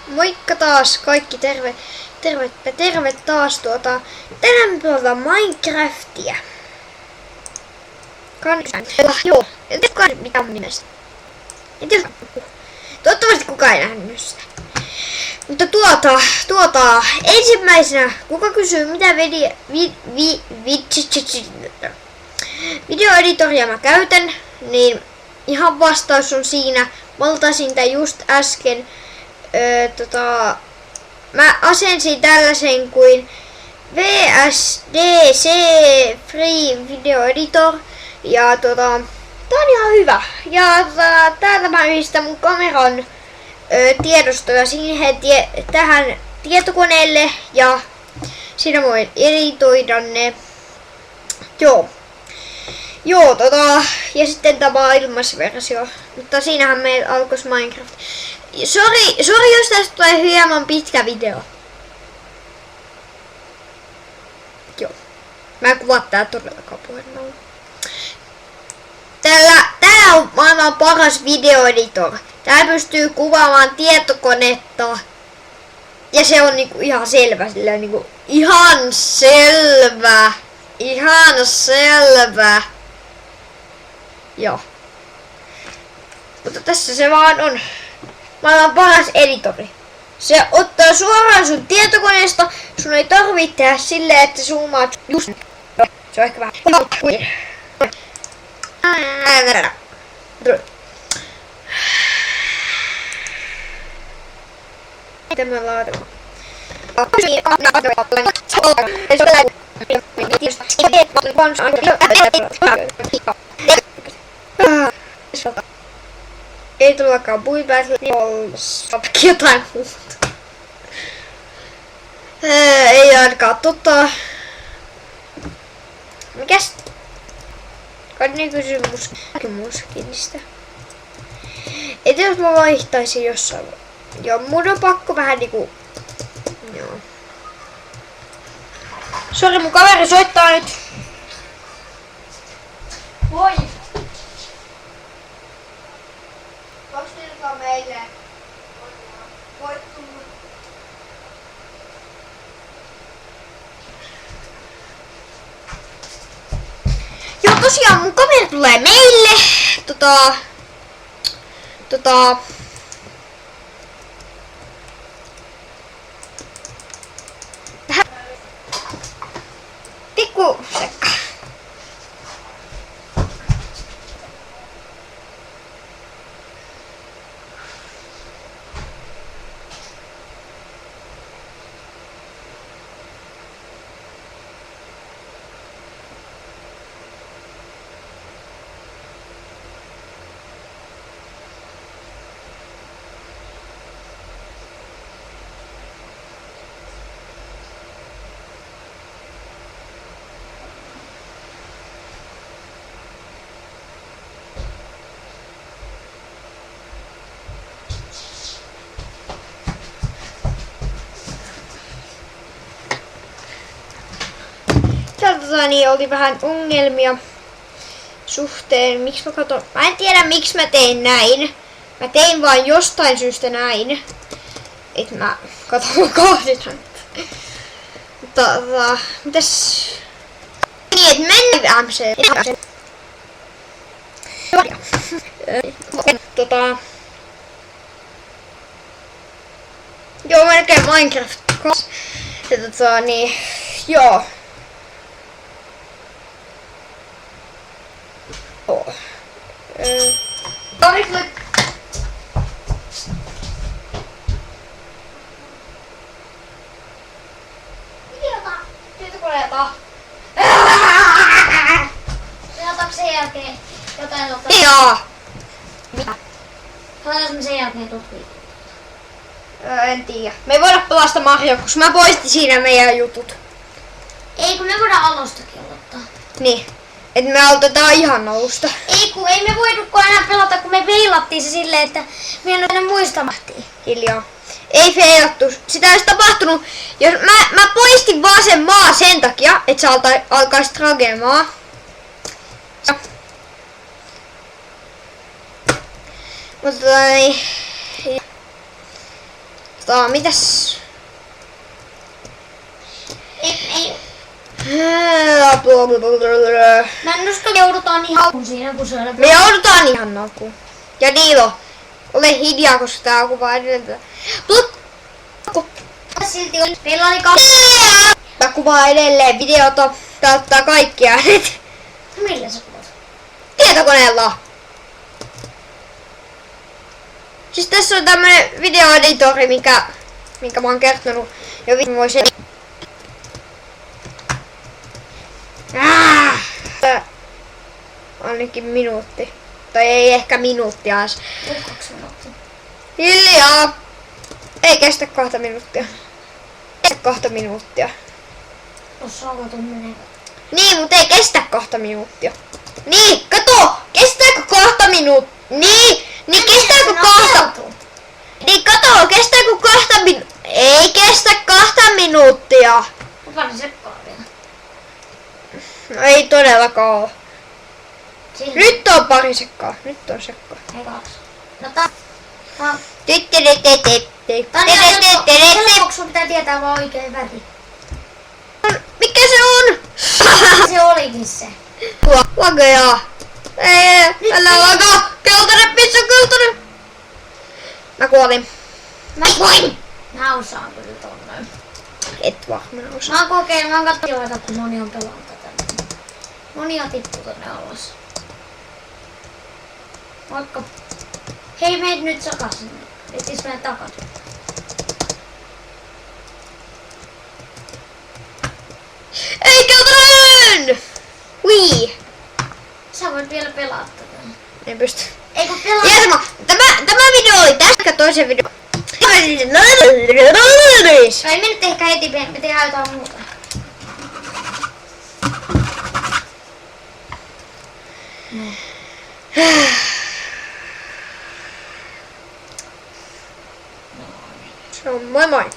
Moikka taas kaikki, terve taas tänään me pelataan Minecraftia. Joo, en tiedä kukaan mikä on nimestä. Toivottavasti kukaan ei nähnyt sitä. Mutta ensimmäisenä, kuka kysyy mitä videoeditoria mä käytän, niin ihan vastaus on siinä. Mä oltaisin tää just äsken. Mä asensin tällaisen kuin VSDC Free Video Editor. Ja tää on ihan hyvä. Ja täältä mä yhdistän mun kameran tiedostoja siihen tähän tietokoneelle. Ja siinä voin editoida ne. Joo, ja sitten tämä ilmaisversio. Mutta siinähän meillä alkois Minecraft. Sori jos tästä tulee hieman pitkä video. Joo. Mä en kuvaa tää todellakaan puhelimella. Täällä on maailman paras videoeditor. Tää pystyy kuvaamaan tietokonetta. Ja se on niinku ihan selvä. Niinku ihan selvä. Joo. Mutta tässä se vaan on. Maailman paras editori. Se ottaa suoraan sun tietokoneesta. Sun ei tarvitse tehdä silleen, että zoomaat just. Se on ehkä vähän. Tämä laatu. Ei tullakaan puipäät, jotain muuta. Ei ainakaan mikäs? Kai ne kysyy muskinista. Et jos mä vaihtaisin jossain. Joo, mun on pakko vähän niinku. Joo. Sori, mun kaveri soittaa nyt. Moi! Voinko tilkaa meille? Voit tulla. Joo, tosiaan mun kaveri tulee meille. Pikku sekka. Niin oli vähän ongelmia suhteen. Miksi mä katon? Mä en tiedä miksi mä tein näin. Mä tein vaan jostain syystä näin. Et mä katon kohdithan. Mitäs? Niin, et mennään MC. Joo, mä näkeen Minecraft. Ja niin, joo. Tietokoneelta. Otetaanko sen jälkeen jotain Joo. Mitä? Otetaanko me sen jälkeen tutkiin? En tiedä. Me ei voida pelastaa Mario, koska mä poistin siinä meidän jutut. Ei kun me voidaan alustakin aloittaa. Niin. Et me aloitetaan ihan alusta. Ei me voidukaan enää pelata, kun me veilattiin se silleen, että me en aina muistamahtiin. Hiljaa. Ei feilattu. Sitä olisi tapahtunut, jos mä poistin vaan sen maa sen takia, että sä alkaisit rakemaa. Mutta mitäs? Ei. Mä en usko, joudutaan niin hakuun siinä, kun se on. Me joudutaan ihan alkuun. Ja Niilo, ole hiljaa, koska tää kuvaa edelleen. Silti on. Meillä oli kaksi. Mä kuvaan edelleen videota. Tää ottaa kaikki äänet. Millä sä kuvat? Tietokoneella. Siis tässä on tämmönen videoeditori, minkä mä oon kertonut jo viime vuosina. Ainakin minuutti. Tai ei ehkä minuuttia edes. 2 minuuttia. Hiljaa! Ei kestä 2 minuuttia. Kestä 2 minuuttia. Tossa on 10. Niin, mutta ei kestä 2 minuuttia. Niin, kato! Kestääkö 2 minuuttia? Niin kestääkö 2? Niin kato, kestääkö 2 minuuttia? Ei kestä 2 minuuttia. Mä panin sekkaan vielä. No ei todellakaan oo. Sillä. Nyt on pari sekkaa. Nyt on sekkaa. Ei 2. No tää. Helpoksi sun pitää tietää vaan oikein väri. Mikä se on? Se olikin se. Lageja. Ei, älä lagaa. Keltainen pizza, keltainen. Mä kuolin. Mä osaan kyllä tonne. Et varmaan osaa. Mä oon kokeillut, mä oon katsonut, kun moni on pelannut tätä. Moni on tippu tonne alas. Moikka. Hei, meet nyt sakasin. Etsis mene takaisin. Ei keltainen! Wii. Sä voit vielä pelata tätä. En pysty. Ei kun pelaa. Tiedätkö, tämä video oli tästä toisen video. Ei me nyt ehkä heti, me tehdään jotain muuta. Se on moi moi.